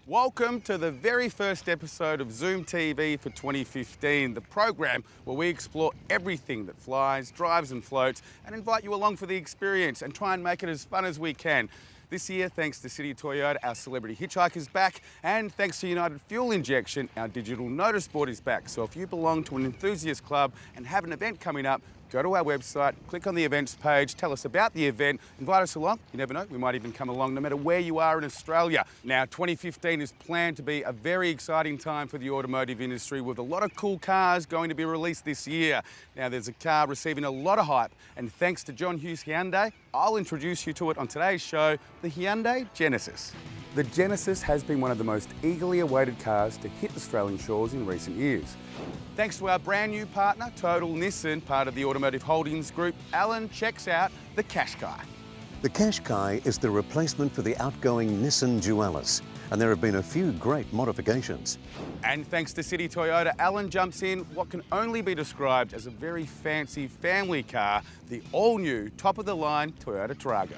Welcome to the very first episode of ZoomTV for 2015, the program where we explore everything that flies, drives and floats and invite you along for the experience and try and make it as fun as we can. This year, thanks to City Toyota, our Celebrity Hitchhiker is back, and thanks to United Fuel Injection, our digital notice board is back. So if you belong to an enthusiast club and have an event coming up, go to our website, click on the events page, tell us about the event, invite us along. You never know, we might even come along no matter where you are in Australia. Now, 2015 is planned to be a very exciting time for the automotive industry with a lot of cool cars going to be released this year. Now, there's a car receiving a lot of hype, and thanks to John Hughes Hyundai, I'll introduce you to it on today's show, the Hyundai Genesis. The Genesis has been one of the most eagerly awaited cars to hit Australian shores in recent years. Thanks to our brand new partner, Total Nissan, part of the Automotive Holdings Group, Allan checks out the Qashqai. The Qashqai is the replacement for the outgoing Nissan Dualis, and there have been a few great modifications. And thanks to City Toyota, Allan jumps in what can only be described as a very fancy family car, the all-new, top-of-the-line Toyota Tarago.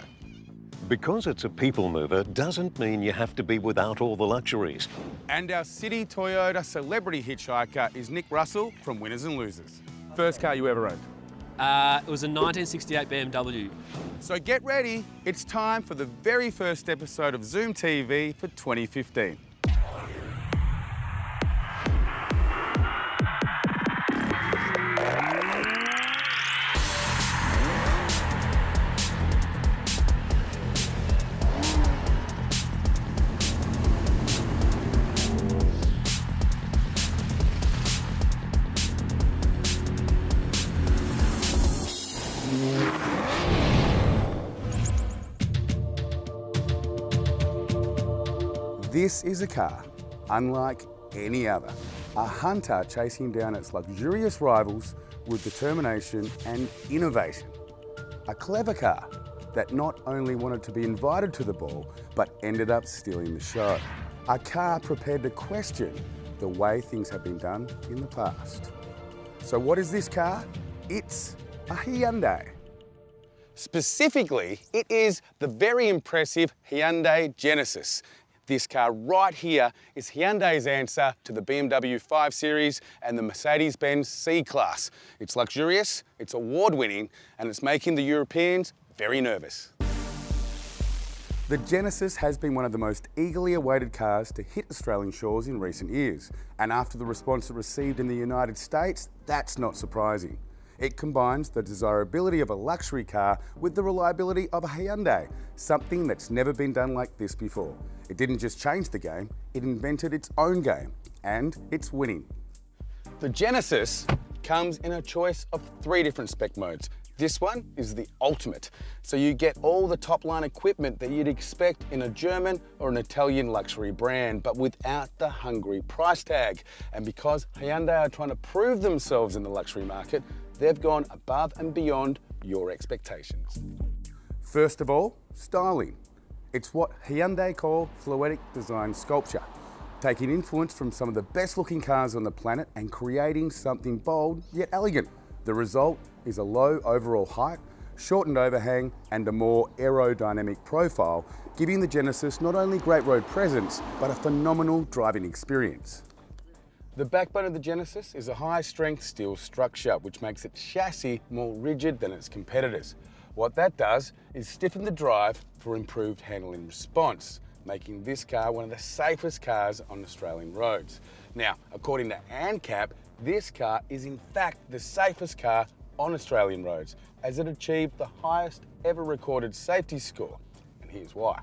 Because it's a people mover doesn't mean you have to be without all the luxuries. And our City Toyota Celebrity Hitchhiker is Nick Russell from Winners and Losers. First car you ever owned? It was a 1968 BMW. So get ready, it's time for the very first episode of ZoomTV for 2015. This is a car unlike any other. A hunter chasing down its luxurious rivals with determination and innovation. A clever car that not only wanted to be invited to the ball, but ended up stealing the show. A car prepared to question the way things have been done in the past. So what is this car? It's a Hyundai. Specifically, it is the very impressive Hyundai Genesis. This car right here is Hyundai's answer to the BMW 5 Series and the Mercedes-Benz C-Class. It's luxurious, it's award-winning, and it's making the Europeans very nervous. The Genesis has been one of the most eagerly awaited cars to hit Australian shores in recent years. And after the response it received in the United States, that's not surprising. It combines the desirability of a luxury car with the reliability of a Hyundai, something that's never been done like this before. It didn't just change the game, it invented its own game, and it's winning. The Genesis comes in a choice of 3 different spec modes. This one is the ultimate, so you get all the top-line equipment that you'd expect in a German or an Italian luxury brand, but without the hungry price tag. And because Hyundai are trying to prove themselves in the luxury market, they've gone above and beyond your expectations. First of all, styling. It's what Hyundai call fluidic design sculpture, taking influence from some of the best looking cars on the planet and creating something bold yet elegant. The result is a low overall height, shortened overhang and a more aerodynamic profile, giving the Genesis not only great road presence, but a phenomenal driving experience. The backbone of the Genesis is a high-strength steel structure, which makes its chassis more rigid than its competitors. What that does is stiffen the drive for improved handling response, making this car one of the safest cars on Australian roads. Now, according to ANCAP, this car is in fact the safest car on Australian roads, as it achieved the highest ever recorded safety score, and here's why.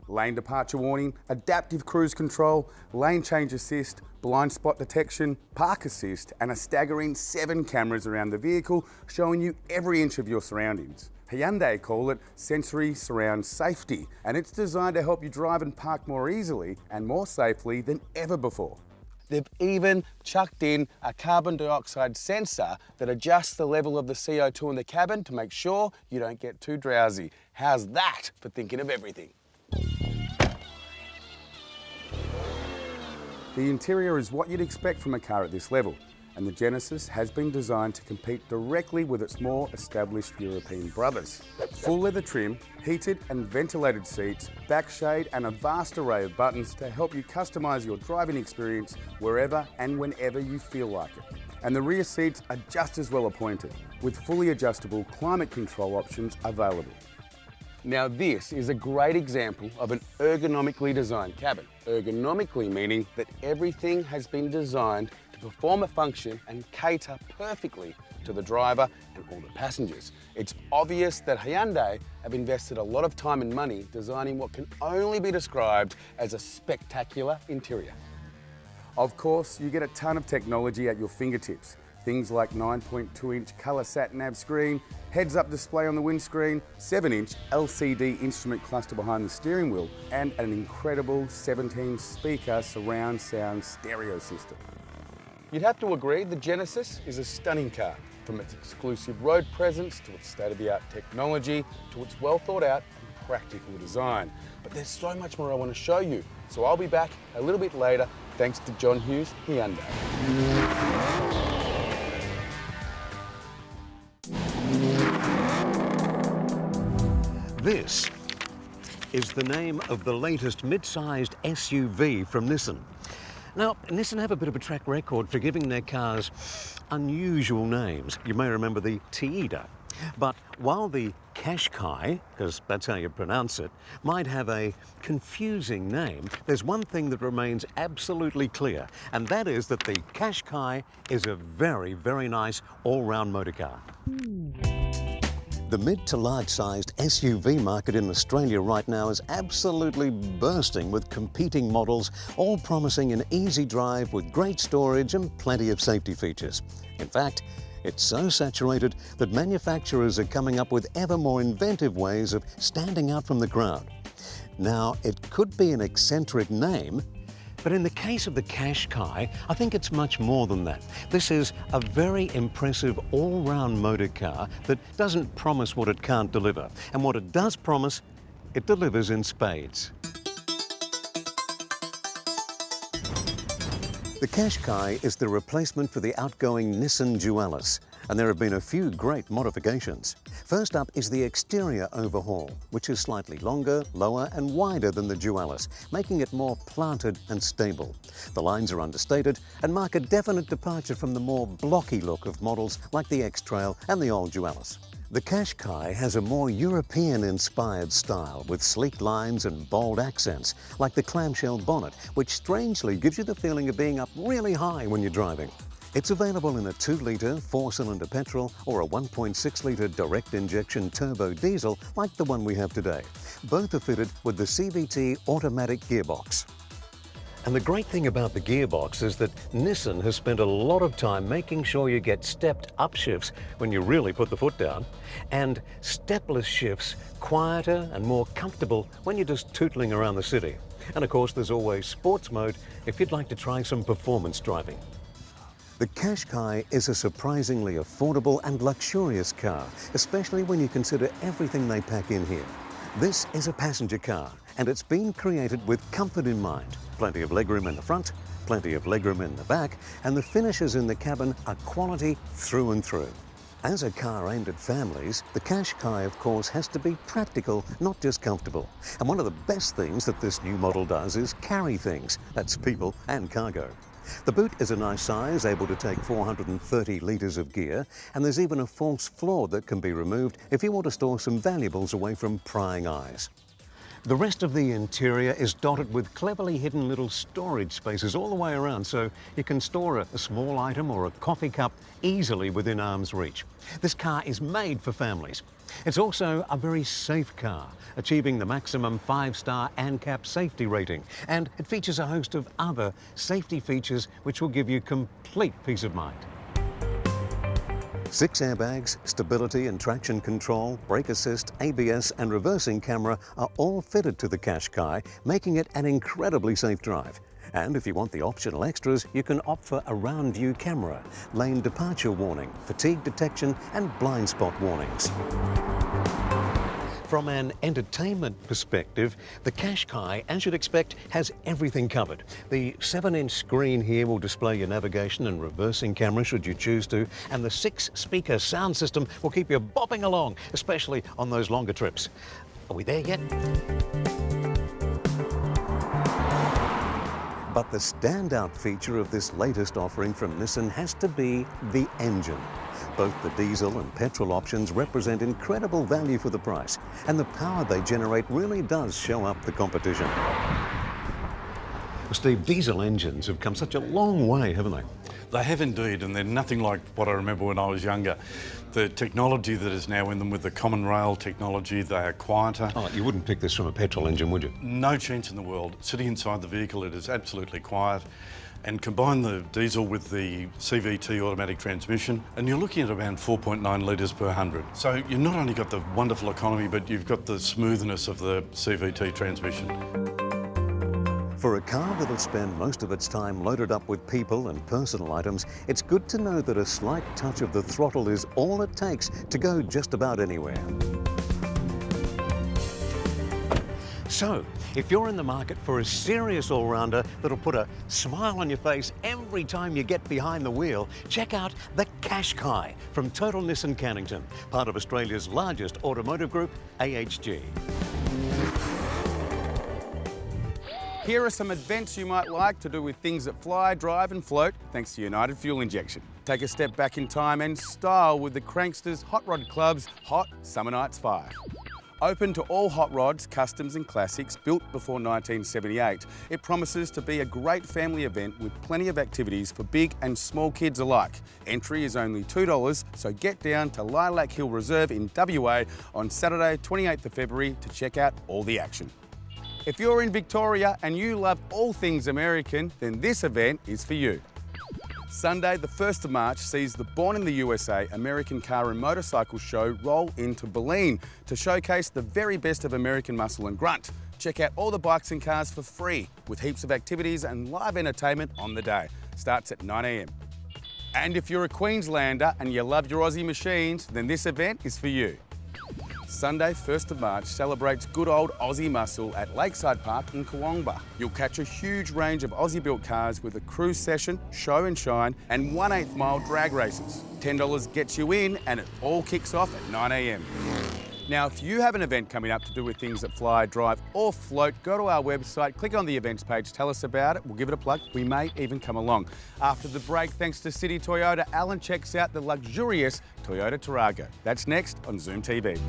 Lane departure warning, adaptive cruise control, lane change assist, blind spot detection, park assist, and a staggering 7 cameras around the vehicle showing you every inch of your surroundings. Hyundai call it sensory surround safety, and it's designed to help you drive and park more easily and more safely than ever before. They've even chucked in a carbon dioxide sensor that adjusts the level of the CO2 in the cabin to make sure you don't get too drowsy. How's that for thinking of everything? The interior is what you'd expect from a car at this level. and the Genesis has been designed to compete directly with its more established European brothers. Full leather trim, heated and ventilated seats, back shade and a vast array of buttons to help you customise your driving experience wherever and whenever you feel like it. And the rear seats are just as well appointed, with fully adjustable climate control options available. Now this is a great example of an ergonomically designed cabin. Ergonomically meaning that everything has been designed to perform a function and cater perfectly to the driver and all the passengers. It's obvious that Hyundai have invested a lot of time and money designing what can only be described as a spectacular interior. Of course, you get a ton of technology at your fingertips. Things like 9.2-inch colour sat-nav screen, heads-up display on the windscreen, 7-inch LCD instrument cluster behind the steering wheel, and an incredible 17-speaker surround sound stereo system. You'd have to agree the Genesis is a stunning car, from its exclusive road presence to its state-of-the-art technology to its well-thought-out and practical design. But there's so much more I want to show you, so I'll be back a little bit later thanks to John Hughes Hyundai. This is the name of the latest mid-sized SUV from Nissan. Now, Nissan have a bit of a track record for giving their cars unusual names. You may remember the Tiida. But while the Qashqai, because that's how you pronounce it, might have a confusing name, there's one thing that remains absolutely clear, and that is that the Qashqai is a very, very nice all-round motor car. The mid to large-sized SUV market in Australia right now is absolutely bursting with competing models, all promising an easy drive with great storage and plenty of safety features. In fact, it's so saturated that manufacturers are coming up with ever more inventive ways of standing out from the crowd. Now, it could be an eccentric name, but in the case of the Qashqai, I think it's much more than that. This is a very impressive all-round motor car that doesn't promise what it can't deliver. And what it does promise, it delivers in spades. The Qashqai is the replacement for the outgoing Nissan Dualis, and there have been a few great modifications. First up is the exterior overhaul, which is slightly longer, lower and wider than the Dualis, making it more planted and stable. The lines are understated and mark a definite departure from the more blocky look of models like the X-Trail and the old Dualis. The Qashqai has a more European-inspired style with sleek lines and bold accents, like the clamshell bonnet, which strangely gives you the feeling of being up really high when you're driving. It's available in a 2-litre 4-cylinder petrol or a 1.6-litre direct injection turbo diesel like the one we have today. Both are fitted with the CVT automatic gearbox. And the great thing about the gearbox is that Nissan has spent a lot of time making sure you get stepped upshifts when you really put the foot down, and stepless shifts quieter and more comfortable when you're just tootling around the city. And of course, there's always sports mode if you'd like to try some performance driving. The Qashqai is a surprisingly affordable and luxurious car, especially when you consider everything they pack in here. This is a passenger car, and it's been created with comfort in mind. Plenty of legroom in the front, plenty of legroom in the back, and the finishes in the cabin are quality through and through. As a car aimed at families, the Qashqai, of course, has to be practical, not just comfortable. And one of the best things that this new model does is carry things. That's people and cargo. The boot is a nice size, able to take 430 litres of gear, and there's even a false floor that can be removed if you want to store some valuables away from prying eyes. The rest of the interior is dotted with cleverly hidden little storage spaces all the way around, so you can store a small item or a coffee cup easily within arm's reach. This car is made for families. It's also a very safe car, achieving the maximum 5-star ANCAP safety rating, and it features a host of other safety features which will give you complete peace of mind. 6 airbags, stability and traction control, brake assist, ABS and reversing camera are all fitted to the Qashqai, making it an incredibly safe drive. And if you want the optional extras, you can opt for a round view camera, lane departure warning, fatigue detection and blind spot warnings. From an entertainment perspective, the Qashqai, as you'd expect, has everything covered. The 7-inch screen here will display your navigation and reversing camera should you choose to, and the 6-speaker sound system will keep you bopping along, especially on those longer trips. Are we there yet? But the standout feature of this latest offering from Nissan has to be the engine. Both the diesel and petrol options represent incredible value for the price, and the power they generate really does show up the competition. Well, Steve, diesel engines have come such a long way, haven't they? They have indeed, and they're nothing like what I remember when I was younger. The technology that is now in them with the common rail technology, they are quieter. Oh, you wouldn't pick this from a petrol engine, would you? No chance in the world. Sitting inside the vehicle, it is absolutely quiet. And combine the diesel with the CVT automatic transmission, and you're looking at around 4.9 litres per 100. So you've not only got the wonderful economy, but you've got the smoothness of the CVT transmission. For a car that'll spend most of its time loaded up with people and personal items, it's good to know that a slight touch of the throttle is all it takes to go just about anywhere. So, if you're in the market for a serious all-rounder that'll put a smile on your face every time you get behind the wheel, check out the Qashqai from Total Nissan Cannington, part of Australia's largest automotive group, AHG. Here are some events you might like to do with things that fly, drive and float thanks to United Fuel Injection. Take a step back in time and style with the Cranksters Hot Rod Club's Hot Summer Nights 5. Open to all hot rods, customs and classics built before 1978, it promises to be a great family event with plenty of activities for big and small kids alike. Entry is only $2, so get down to Lilac Hill Reserve in WA on Saturday 28th of February to check out all the action. If you're in Victoria and you love all things American, then this event is for you. Sunday, the 1st of March, sees the Born in the USA American Car and Motorcycle Show roll into Berlin to showcase the very best of American muscle and grunt. Check out all the bikes and cars for free, with heaps of activities and live entertainment on the day. Starts at 9 AM. And if you're a Queenslander and you love your Aussie machines, then this event is for you. Sunday, 1st of March, celebrates good old Aussie muscle at Lakeside Park in Koowanba. You'll catch a huge range of Aussie-built cars with a cruise session, show and shine, and 1/8 mile drag races. $10 gets you in, and it all kicks off at 9 AM. Now, if you have an event coming up to do with things that fly, drive or float, go to our website, click on the events page, tell us about it, we'll give it a plug, we may even come along. After the break, thanks to City Toyota, Allan checks out the luxurious Toyota Tarago. That's next on ZoomTV.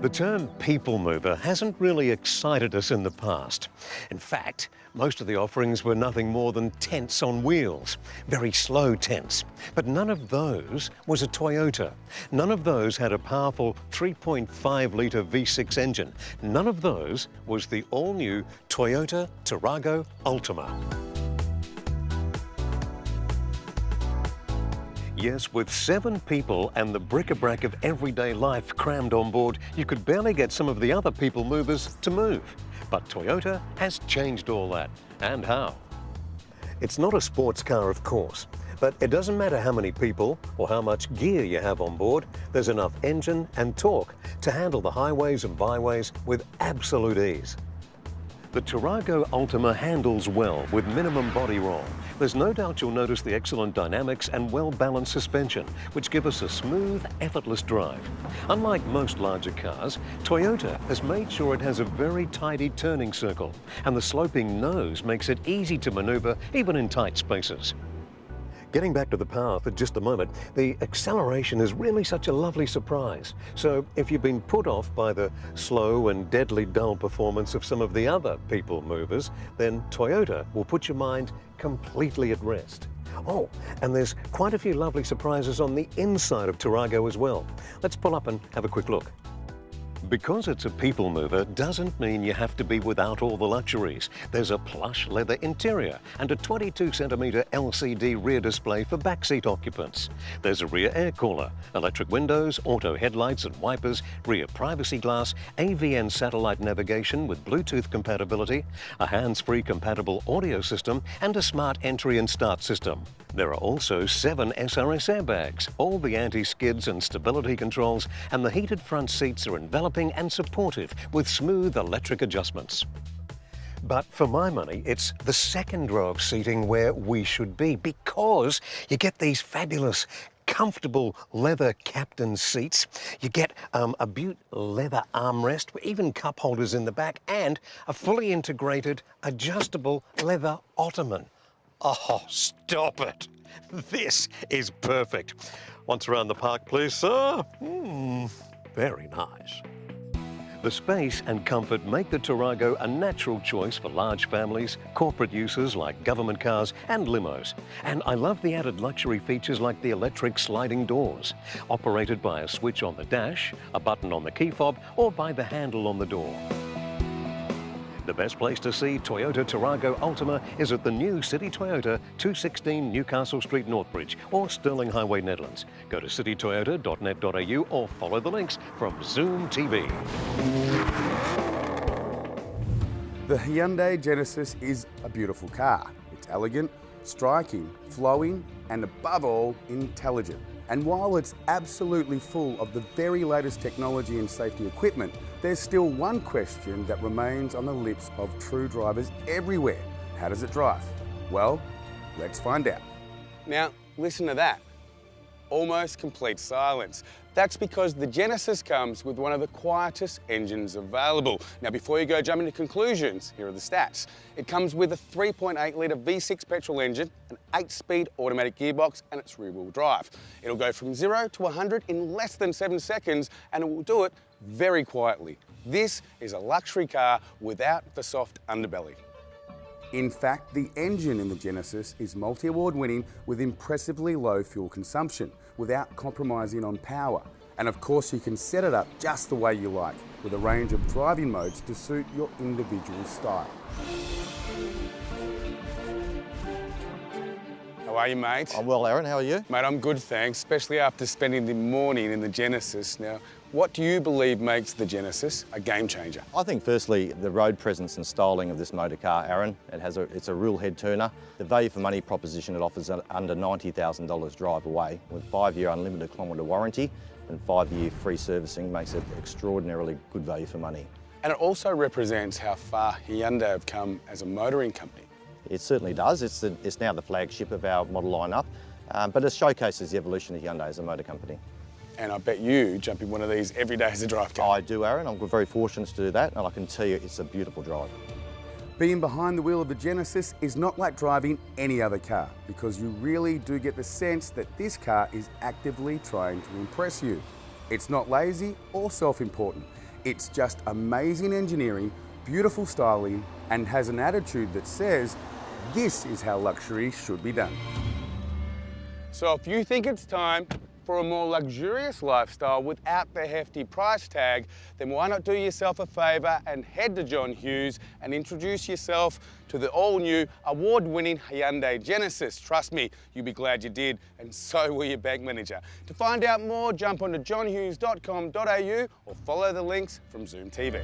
The term people mover hasn't really excited us in the past. In fact, most of the offerings were nothing more than tents on wheels, very slow tents. But none of those was a Toyota. None of those had a powerful 3.5-litre V6 engine. None of those was the all-new Toyota Tarago Ultima. Yes, with 7 people and the bric-a-brac of everyday life crammed on board, you could barely get some of the other people movers to move. But Toyota has changed all that. And how? It's not a sports car, of course, but it doesn't matter how many people or how much gear you have on board, there's enough engine and torque to handle the highways and byways with absolute ease. The Tarago Ultima handles well with minimum body roll. There's no doubt you'll notice the excellent dynamics and well-balanced suspension, which give us a smooth, effortless drive. Unlike most larger cars, Toyota has made sure it has a very tidy turning circle, and the sloping nose makes it easy to maneuver even in tight spaces. Getting back to the power for just a moment, the acceleration is really such a lovely surprise. So if you've been put off by the slow and deadly dull performance of some of the other people movers, then Toyota will put your mind completely at rest. Oh, and there's quite a few lovely surprises on the inside of Tarago as well. Let's pull up and have a quick look. Because it's a people mover doesn't mean you have to be without all the luxuries. There's a plush leather interior and a 22cm LCD rear display for backseat occupants. There's a rear air cooler, electric windows, auto headlights and wipers, rear privacy glass, AVN satellite navigation with Bluetooth compatibility, a hands-free compatible audio system and a smart entry and start system. There are also 7 SRS airbags, all the anti-skids and stability controls, and the heated front seats are enveloping and supportive with smooth electric adjustments. But for my money, it's the second row of seating where we should be, because you get these fabulous comfortable leather captain seats. You get a butte leather armrest, even cup holders in the back, and a fully integrated adjustable leather ottoman. Oh, stop it. This is perfect. Once around the park, please, sir. Very nice. The space and comfort make the Tarago a natural choice for large families, corporate uses like government cars and limos. And I love the added luxury features like the electric sliding doors, operated by a switch on the dash, a button on the key fob, or by the handle on the door. The best place to see Toyota Tarago Ultima is at the new City Toyota, 216 Newcastle Street, Northbridge, or Stirling Highway, Netherlands. Go to citytoyota.net.au or follow the links from ZoomTV. The Hyundai Genesis is a beautiful car. It's elegant, striking, flowing, and above all, intelligent. And while it's absolutely full of the very latest technology and safety equipment, there's still one question that remains on the lips of true drivers everywhere. How does it drive? Well, let's find out. Now, listen to that. Almost complete silence. That's because the Genesis comes with one of the quietest engines available. Now, before you go jumping to conclusions, here are the stats. It comes with a 3.8 litre V6 petrol engine, an 8-speed automatic gearbox, and it's rear-wheel drive. It'll go from 0 to 100 in less than 7 seconds, and it will do it very quietly. This is a luxury car without the soft underbelly. In fact, the engine in the Genesis is multi-award winning with impressively low fuel consumption without compromising on power. And of course, you can set it up just the way you like with a range of driving modes to suit your individual style. How are you, mate? I'm well, Aaron. How are you? Mate, I'm good, thanks, especially after spending the morning in the Genesis. Now, what do you believe makes the Genesis a game changer? I think firstly, the road presence and styling of this motor car, Aaron. It's a real head turner. The value for money proposition it offers under $90,000 drive away with 5-year unlimited kilometre warranty and 5-year free servicing makes it extraordinarily good value for money. And it also represents how far Hyundai have come as a motoring company. It certainly does. It's now the flagship of our model lineup, but it showcases the evolution of Hyundai as a motor company. And I bet you jump in one of these every day as a drive car. I do, Aaron. I'm very fortunate to do that, and I can tell you it's a beautiful drive. Being behind the wheel of the Genesis is not like driving any other car, because you really do get the sense that this car is actively trying to impress you. It's not lazy or self-important. It's just amazing engineering, beautiful styling, and has an attitude that says, this is how luxury should be done. So if you think it's time for a more luxurious lifestyle without the hefty price tag, then why not do yourself a favour and head to John Hughes and introduce yourself to the all-new, award-winning Hyundai Genesis. Trust me, you'll be glad you did, and so will your bank manager. To find out more, jump onto johnhughes.com.au or follow the links from ZoomTV.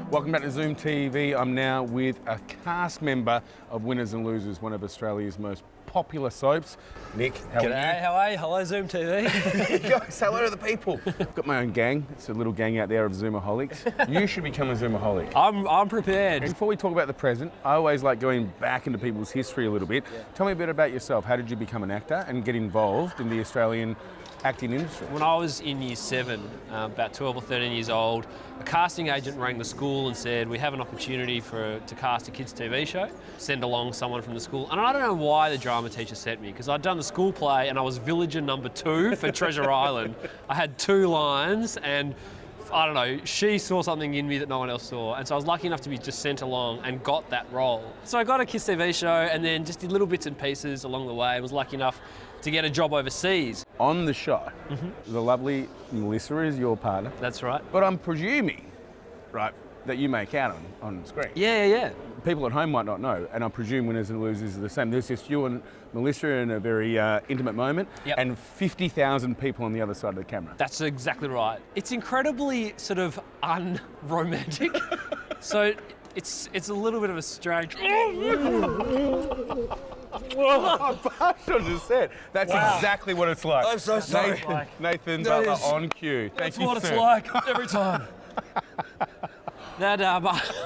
Welcome back to ZoomTV. I'm now with a cast member of Winners and Losers, one of Australia's most popular soaps. Nick, how are you? G'day, how are you? Hello, ZoomTV. Guys, hello to the people. I've got my own gang. It's a little gang out there of Zoomaholics. You should become a Zoomaholic. I'm prepared. Before we talk about the present, I always like going back into people's history a little bit. Yeah. Tell me a bit about yourself. How did you become an actor and get involved in the Australian acting industry? When I was in year 7, about 12 or 13 years old, a casting agent rang the school and said, we have an opportunity to cast a kids' TV show. Send along someone from the school. And I don't know why the drama teacher sent me, because I'd done the school play and I was villager number 2 for Treasure Island. I had 2 lines, and I don't know, she saw something in me that no one else saw. And so I was lucky enough to be just sent along and got that role. So I got a Kids TV show and then just did little bits and pieces along the way. I was lucky enough to get a job overseas. On the show, the lovely Melissa is your partner. That's right. But I'm presuming, right, that you make out on screen. Yeah. People at home might not know, and I presume winners and losers are the same. There's just you and Melissa in a very intimate moment, and 50,000 people on the other side of the camera. That's exactly right. It's incredibly sort of unromantic. So it's a little bit of a strange... I should have said. That's exactly what it's like. I'm so sorry. Nathan Butler on cue. That's what it's like every time. That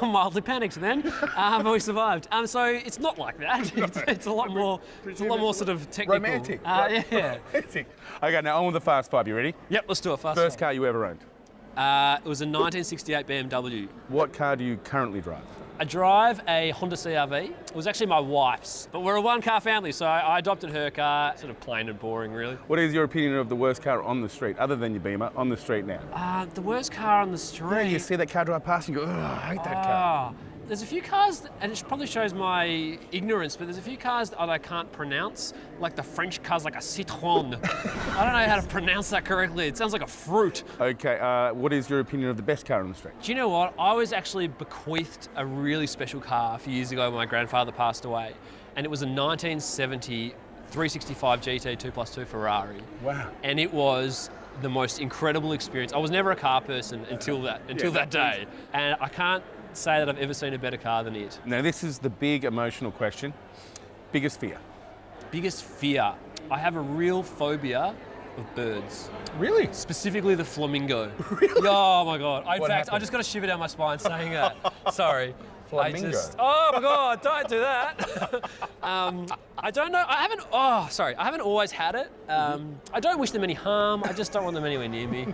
mildly panicked then, but we survived. So it's not like that. It's a lot more. It's a lot more sort of technical. Romantic. Yeah. Romantic. Okay, now on with the fast five. You ready? Yep, let's do it fast. First car you ever owned? It was a 1968 BMW. What car do you currently drive? I drive a Honda CR-V. It was actually my wife's, but we're a one-car family, so I adopted her car. Sort of plain and boring, really. What is your opinion of the worst car on the street, other than your Beamer, on the street now? The worst car on the street? Yeah, you see that car drive past and you go, oh, I hate that car. There's a few cars, and it probably shows my ignorance, but there's a few cars that I can't pronounce, like the French cars, like a Citroën. I don't know how to pronounce that correctly. It sounds like a fruit. Okay, what is your opinion of the best car on the street? Do you know what? I was actually bequeathed a really special car a few years ago when my grandfather passed away, and it was a 1970 365 GT 2+2 Ferrari. Wow. And it was the most incredible experience. I was never a car person until that day, and I can't say that I've ever seen a better car than it. Now this is the big emotional question. Biggest fear? Biggest fear? I have a real phobia of birds. Really? Specifically the flamingo. Really? Oh my God. In fact, happened? I just got a shiver down my spine saying that. Sorry. Flamingo? Oh my God, don't do that. I don't know, I haven't always had it. I don't wish them any harm, I just don't want them anywhere near me.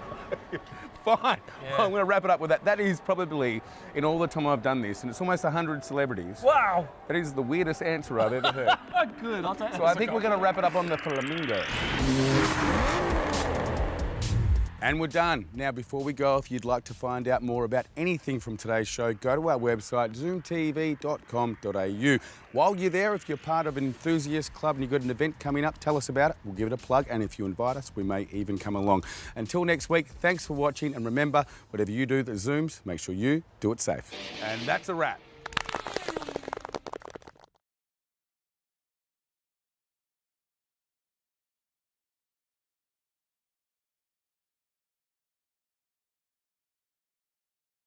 Fine. Yeah. Well, I'm going to wrap it up with that. That is probably, in all the time I've done this, and it's almost 100 celebrities. Wow. That is the weirdest answer I've ever heard. Good, I'll take that. So I think we're going to wrap it up on the flamingo. And we're done. Now, before we go, if you'd like to find out more about anything from today's show, go to our website, zoomtv.com.au. While you're there, if you're part of an enthusiast club and you've got an event coming up, tell us about it. We'll give it a plug, and if you invite us, we may even come along. Until next week, thanks for watching, and remember, whatever you do that Zooms, make sure you do it safe. And that's a wrap.